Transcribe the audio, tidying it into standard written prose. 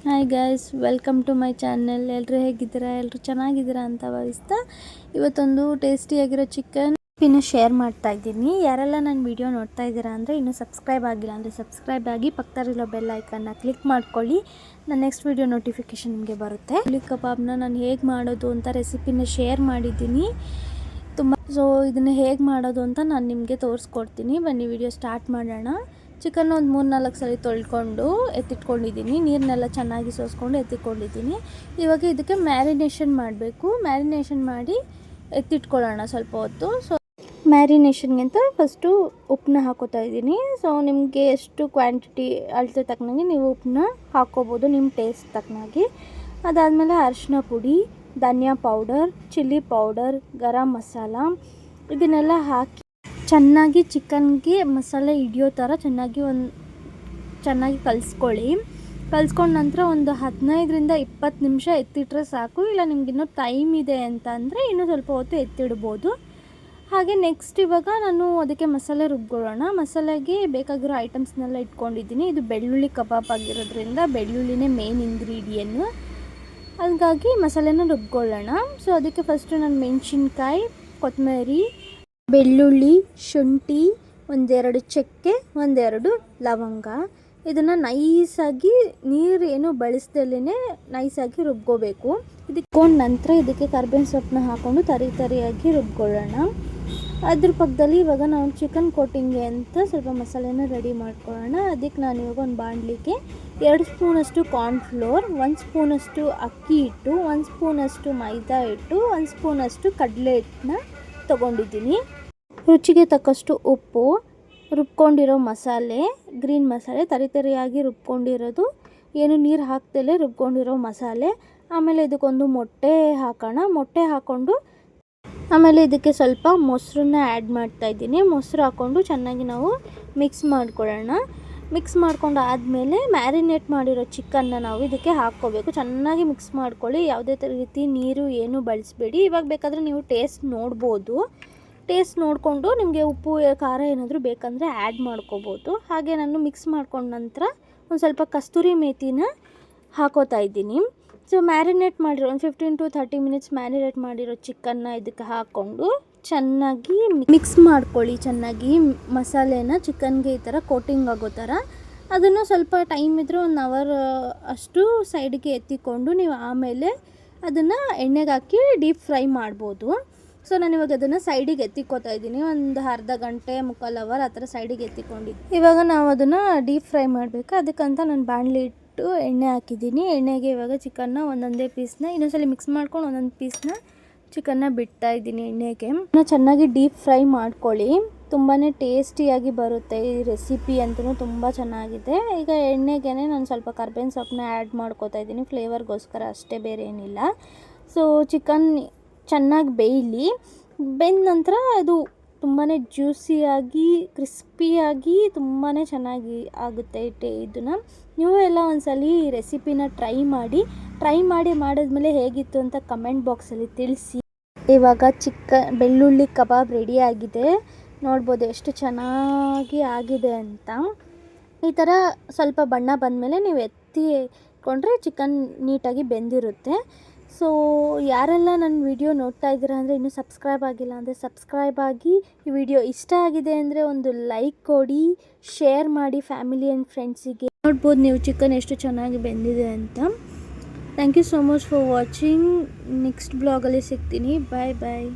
Hi guys, welcome to my channel. ಎಲ್ಲರೂ ಹೇಗಿದ್ದೀರಾ? ಎಲ್ಲರೂ ಚೆನ್ನಾಗಿದ್ದೀರಾ ಅಂತ ಭಾವಿಸ್ತಾ ಇವತ್ತೊಂದು ಟೇಸ್ಟಿಯಾಗಿರೋ ಚಿಕನ್ ರೆಸಿಪಿನ ಶೇರ್ ಮಾಡ್ತಾ ಇದ್ದೀನಿ. ಯಾರೆಲ್ಲ ನನ್ನ ವಿಡಿಯೋ ನೋಡ್ತಾ ಇದ್ದೀರಾ ಅಂದರೆ ಇನ್ನೂ ಸಬ್ಸ್ಕ್ರೈಬ್ ಆಗಿಲ್ಲ ಅಂದರೆ ಸಬ್ಸ್ಕ್ರೈಬ್ ಆಗಿ ಪಕ್ಕದಲ್ಲಿರೋ ಬೆಲ್ ಐಕನ್ನ ಕ್ಲಿಕ್ ಮಾಡ್ಕೊಳ್ಳಿ. ನನ್ನ ನೆಕ್ಸ್ಟ್ ವಿಡಿಯೋ ನೋಟಿಫಿಕೇಷನ್ ನಿಮಗೆ ಬರುತ್ತೆ. ಚಿಲ್ಲಿ ಕಬಾಬ್ನ ನಾನು ಹೇಗೆ ಮಾಡೋದು ಅಂತ ರೆಸಿಪಿನ ಶೇರ್ ಮಾಡಿದ್ದೀನಿ ತುಂಬ. ಸೊ ಇದನ್ನು ಹೇಗೆ ಮಾಡೋದು ಅಂತ ನಾನು ನಿಮಗೆ ತೋರಿಸ್ಕೊಡ್ತೀನಿ. ಬನ್ನಿ ವಿಡಿಯೋ ಸ್ಟಾರ್ಟ್ ಮಾಡೋಣ. ಚಿಕನ್ ಒಂದು 3-4 ಸಲ ತೊಳ್ಕೊಂಡು ಎತ್ತಿಟ್ಕೊಂಡಿದ್ದೀನಿ. ನೀರನ್ನೆಲ್ಲ ಚೆನ್ನಾಗಿ ಸೋಸ್ಕೊಂಡು ಎತ್ತಿಟ್ಕೊಂಡಿದ್ದೀನಿ. ಇವಾಗ ಇದಕ್ಕೆ ಮ್ಯಾರಿನೇಷನ್ ಮಾಡಬೇಕು. ಮ್ಯಾರಿನೇಷನ್ ಮಾಡಿ ಎತ್ತಿಟ್ಕೊಳ್ಳೋಣ ಸ್ವಲ್ಪ ಹೊತ್ತು. ಸೊ ಮ್ಯಾರಿನೇಷನ್ಗೆ ಅಂತ ಫಸ್ಟು ಉಪ್ಪನ್ನ ಹಾಕೋತಾ ಇದ್ದೀನಿ. ಸೊ ನಿಮಗೆ ಎಷ್ಟು ಕ್ವಾಂಟಿಟಿ ಅಳತೆ ತಕ್ಕನಾಗಿ ನೀವು ಉಪ್ಪನ್ನ ಹಾಕ್ಕೋಬೋದು, ನಿಮ್ಮ ಟೇಸ್ಟ್ ತಕ್ಕನಾಗಿ. ಅದಾದಮೇಲೆ ಅರಿಶಿನ ಪುಡಿ, ಧನಿಯಾ powder, chilli powder, garam masala ಇದನ್ನೆಲ್ಲ ಹಾಕಿ ಚೆನ್ನಾಗಿ ಚಿಕನ್ಗೆ ಮಸಾಲೆ ಹಿಡಿಯೋ ಥರ ಚೆನ್ನಾಗಿ ಕಲಿಸ್ಕೊಳ್ಳಿ. ಕಲಿಸ್ಕೊಂಡ ನಂತರ ಒಂದು 15-20 ನಿಮಿಷ ಎತ್ತಿಟ್ರೆ ಸಾಕು. ಇಲ್ಲ ನಿಮಗಿನ್ನೂ ಟೈಮ್ ಇದೆ ಅಂತ ಅಂದರೆ ಇನ್ನೂ ಸ್ವಲ್ಪ ಹೊತ್ತು ಎತ್ತಿಡ್ಬೋದು. ಹಾಗೆ ನೆಕ್ಸ್ಟ್ ಇವಾಗ ನಾನು ಅದಕ್ಕೆ ಮಸಾಲೆ ರುಬ್ಕೊಳ್ಳೋಣ. ಮಸಾಲೆಗೆ ಬೇಕಾಗಿರೋ ಐಟಮ್ಸ್ನೆಲ್ಲ ಇಟ್ಕೊಂಡಿದ್ದೀನಿ. ಇದು ಬೆಳ್ಳುಳ್ಳಿ ಕಬಾಬ್ ಆಗಿರೋದ್ರಿಂದ ಬೆಳ್ಳುಳ್ಳಿನೇ ಮೇನ್ ಇಂಗ್ರೀಡಿಯನ್ನು. ಹಾಗಾಗಿ ಮಸಾಲೆನ ರುಬ್ಕೊಳ್ಳೋಣ. ಸೊ ಅದಕ್ಕೆ ಫಸ್ಟು ನಾನು ಮೆಣಸಿನ್ಕಾಯಿ, ಕೊತ್ತಂಬರಿ, ಬೆಳ್ಳುಳ್ಳಿ, ಶುಂಠಿ, 1-2 ಚಕ್ಕೆ, 1-2 ಲವಂಗ ಇದನ್ನು ನೈಸಾಗಿ ನೀರೇನು ಬಳಸ್ದಲ್ಲೇ ನೈಸಾಗಿ ರುಬ್ಕೋಬೇಕು. ಇದಕ್ಕೆ ನಂತರ ಇದಕ್ಕೆ ಕರ್ಬೇವಿನ ಸೊಪ್ಪನ್ನ ಹಾಕ್ಕೊಂಡು ತರಿಯಾಗಿ ರುಬ್ಕೊಳ್ಳೋಣ. ಅದ್ರ ಪಕ್ಕದಲ್ಲಿ ಇವಾಗ ನಾವು ಚಿಕನ್ ಕೋಟಿಂಗ್ಗೆ ಅಂತ ಸ್ವಲ್ಪ ಮಸಾಲೆನ ರೆಡಿ ಮಾಡ್ಕೊಳ್ಳೋಣ. ಅದಕ್ಕೆ ನಾನು ಇವಾಗ ಒಂದು ಬಾಣಲಿಗೆ 2 ಸ್ಪೂನಷ್ಟು ಕಾರ್ನ್ಫ್ಲೋರ್, 1 ಸ್ಪೂನಷ್ಟು ಅಕ್ಕಿ ಹಿಟ್ಟು, 1 ಸ್ಪೂನಷ್ಟು ಮೈದಾ ಹಿಟ್ಟು, 1 ಸ್ಪೂನಷ್ಟು ಕಡಲೆ ಹಿಟ್ಟನ್ನ ತೊಗೊಂಡಿದ್ದೀನಿ. ರುಚಿಗೆ ತಕ್ಕಷ್ಟು ಉಪ್ಪು, ರುಬ್ಕೊಂಡಿರೋ ಮಸಾಲೆ, ಗ್ರೀನ್ ಮಸಾಲೆ ತರಿಯಾಗಿ ರುಬ್ಕೊಂಡಿರೋದು, ಏನು ನೀರು ಹಾಕ್ದಲೇ ರುಬ್ಕೊಂಡಿರೋ ಮಸಾಲೆ. ಆಮೇಲೆ ಇದಕ್ಕೊಂದು ಮೊಟ್ಟೆ ಹಾಕೋಣ. ಮೊಟ್ಟೆ ಹಾಕ್ಕೊಂಡು ಆಮೇಲೆ ಇದಕ್ಕೆ ಸ್ವಲ್ಪ ಮೊಸರನ್ನ ಆ್ಯಡ್ ಮಾಡ್ತಾಯಿದ್ದೀನಿ. ಮೊಸರು ಹಾಕ್ಕೊಂಡು ಚೆನ್ನಾಗಿ ನಾವು ಮಿಕ್ಸ್ ಮಾಡ್ಕೊಳ್ಳೋಣ. ಮಿಕ್ಸ್ ಮಾಡ್ಕೊಂಡು ಆದಮೇಲೆ ಮ್ಯಾರಿನೇಟ್ ಮಾಡಿರೋ ಚಿಕನ್ನ ನಾವು ಇದಕ್ಕೆ ಹಾಕ್ಕೋಬೇಕು. ಚೆನ್ನಾಗಿ ಮಿಕ್ಸ್ ಮಾಡ್ಕೊಳ್ಳಿ. ಯಾವುದೇ ರೀತಿ ನೀರು ಏನು ಬಳಸಬೇಡಿ. ಇವಾಗ ಬೇಕಾದರೆ ನೀವು ಟೇಸ್ಟ್ ನೋಡ್ಬೋದು. ಟೇಸ್ಟ್ ನೋಡಿಕೊಂಡು ನಿಮಗೆ ಉಪ್ಪು ಖಾರ ಏನಾದರೂ ಬೇಕಂದರೆ ಆ್ಯಡ್ ಮಾಡ್ಕೋಬೋದು. ಹಾಗೆ ನಾನು ಮಿಕ್ಸ್ ಮಾಡ್ಕೊಂಡ ನಂತರ ಒಂದು ಸ್ವಲ್ಪ ಕಸ್ತೂರಿ ಮೇಥಿನ ಹಾಕೋತಾ ಇದ್ದೀನಿ. ಸೊ ಮ್ಯಾರಿನೇಟ್ ಮಾಡಿರೋ ಒಂದು 15-30 ಮಿನಿಟ್ಸ್ ಮ್ಯಾರಿನೇಟ್ ಮಾಡಿರೋ ಚಿಕನ್ನ ಇದಕ್ಕೆ ಹಾಕ್ಕೊಂಡು ಚೆನ್ನಾಗಿ ಮಿಕ್ಸ್ ಮಾಡ್ಕೊಳ್ಳಿ. ಚೆನ್ನಾಗಿ ಮಸಾಲೆನ ಚಿಕನ್ಗೆ ಈ ಥರ ಕೋಟಿಂಗ್ ಆಗೋ ಥರ. ಅದನ್ನು ಸ್ವಲ್ಪ ಟೈಮ್ ಇದ್ದರೆ 1 ಅವರ್ ಅಷ್ಟು ಸೈಡ್ಗೆ ಎತ್ತಿಕೊಂಡು ನೀವು ಆಮೇಲೆ ಅದನ್ನು ಎಣ್ಣೆಗೆ ಹಾಕಿ ಡೀಪ್ ಫ್ರೈ ಮಾಡ್ಬೋದು. ಸೊ ನಾನಿವಾಗ ಅದನ್ನು ಸೈಡಿಗೆ ಎತ್ತಿಕ್ಕೋತಾ ಇದ್ದೀನಿ. ಒಂದು ಅರ್ಧ ಗಂಟೆ 3/4 ಅವರ್ ಆ ಥರ ಸೈಡಿಗೆ ಎತ್ತಿಕೊಂಡಿದ್ದು. ಇವಾಗ ನಾವು ಅದನ್ನು ಡೀಪ್ ಫ್ರೈ ಮಾಡಬೇಕು. ಅದಕ್ಕಂತ ನಾನು ಬಾಣಲಿ ಇಟ್ಟು ಎಣ್ಣೆ ಹಾಕಿದ್ದೀನಿ. ಎಣ್ಣೆಗೆ ಇವಾಗ ಚಿಕನ್ನ ಒಂದೊಂದೇ ಪೀಸ್ನ ಇನ್ನೊಂದ್ಸಲ ಮಿಕ್ಸ್ ಮಾಡ್ಕೊಂಡು ಒಂದೊಂದು ಪೀಸ್ನ ಚಿಕನ್ನ ಬಿಡ್ತಾ ಇದ್ದೀನಿ ಎಣ್ಣೆಗೆ. ಚೆನ್ನಾಗಿ ಡೀಪ್ ಫ್ರೈ ಮಾಡ್ಕೊಳ್ಳಿ. ತುಂಬಾ ಟೇಸ್ಟಿಯಾಗಿ ಬರುತ್ತೆ ಈ ರೆಸಿಪಿ ಅಂತಲೂ ತುಂಬ ಚೆನ್ನಾಗಿದೆ. ಈಗ ಎಣ್ಣೆಗೆ ನಾನು ಸ್ವಲ್ಪ ಕರ್ಬೇವಿನ ಸೊಪ್ಪನ್ನ ಆ್ಯಡ್ ಮಾಡ್ಕೋತಾ ಇದ್ದೀನಿ ಫ್ಲೇವರ್ಗೋಸ್ಕರ ಅಷ್ಟೇ, ಬೇರೆ ಏನಿಲ್ಲ. ಸೊ ಚಿಕನ್ ಚೆನ್ನಾಗಿ ಬೇಯಲಿ. ಬೆಂದ ನಂತರ ಅದು ತುಂಬಾ ಜ್ಯೂಸಿಯಾಗಿ ಕ್ರಿಸ್ಪಿಯಾಗಿ ತುಂಬಾ ಚೆನ್ನಾಗಿ ಆಗುತ್ತೆ. ಇದನ್ನು ನೀವು ಎಲ್ಲ ಒಂದ್ಸಲಿ ಈ ರೆಸಿಪಿನ ಟ್ರೈ ಮಾಡಿ ಮಾಡಿದ್ಮೇಲೆ ಹೇಗಿತ್ತು ಅಂತ ಕಮೆಂಟ್ ಬಾಕ್ಸಲ್ಲಿ ತಿಳಿಸಿ. ಇವಾಗ ಬೆಳ್ಳುಳ್ಳಿ ಕಬಾಬ್ ರೆಡಿ ಆಗಿದೆ. ನೋಡ್ಬೋದು ಎಷ್ಟು ಚೆನ್ನಾಗಿ ಆಗಿದೆ ಅಂತ. ಈ ಥರ ಸ್ವಲ್ಪ ಬಣ್ಣ ಬಂದಮೇಲೆ ನೀವು ಎತ್ತಿಕೊಂಡ್ರೆ ಚಿಕನ್ ನೀಟಾಗಿ ಬೆಂದಿರುತ್ತೆ. ಸೊ ಯಾರೆಲ್ಲ ನನ್ನ ವಿಡಿಯೋ ನೋಡ್ತಾ ಇದ್ದೀರಾ ಅಂದರೆ ಇನ್ನೂ ಸಬ್ಸ್ಕ್ರೈಬ್ ಆಗಿಲ್ಲ ಅಂದರೆ ಸಬ್ಸ್ಕ್ರೈಬ್ ಆಗಿ. ಈ ವಿಡಿಯೋ ಇಷ್ಟ ಆಗಿದೆ ಅಂದರೆ ಒಂದು ಲೈಕ್ ಕೊಡಿ, ಶೇರ್ ಮಾಡಿ ಫ್ಯಾಮಿಲಿ ಆ್ಯಂಡ್ ಫ್ರೆಂಡ್ಸಿಗೆ. ನೋಡ್ಬೋದು ನೀವು ಚಿಕನ್ ಎಷ್ಟು ಚೆನ್ನಾಗಿ ಬೆಂದಿದೆ ಅಂತ. Thank you so much for watching. Next ಬ್ಲಾಗಲ್ಲಿ ಸಿಗ್ತೀನಿ. ಬಾಯ್ ಬಾಯ್.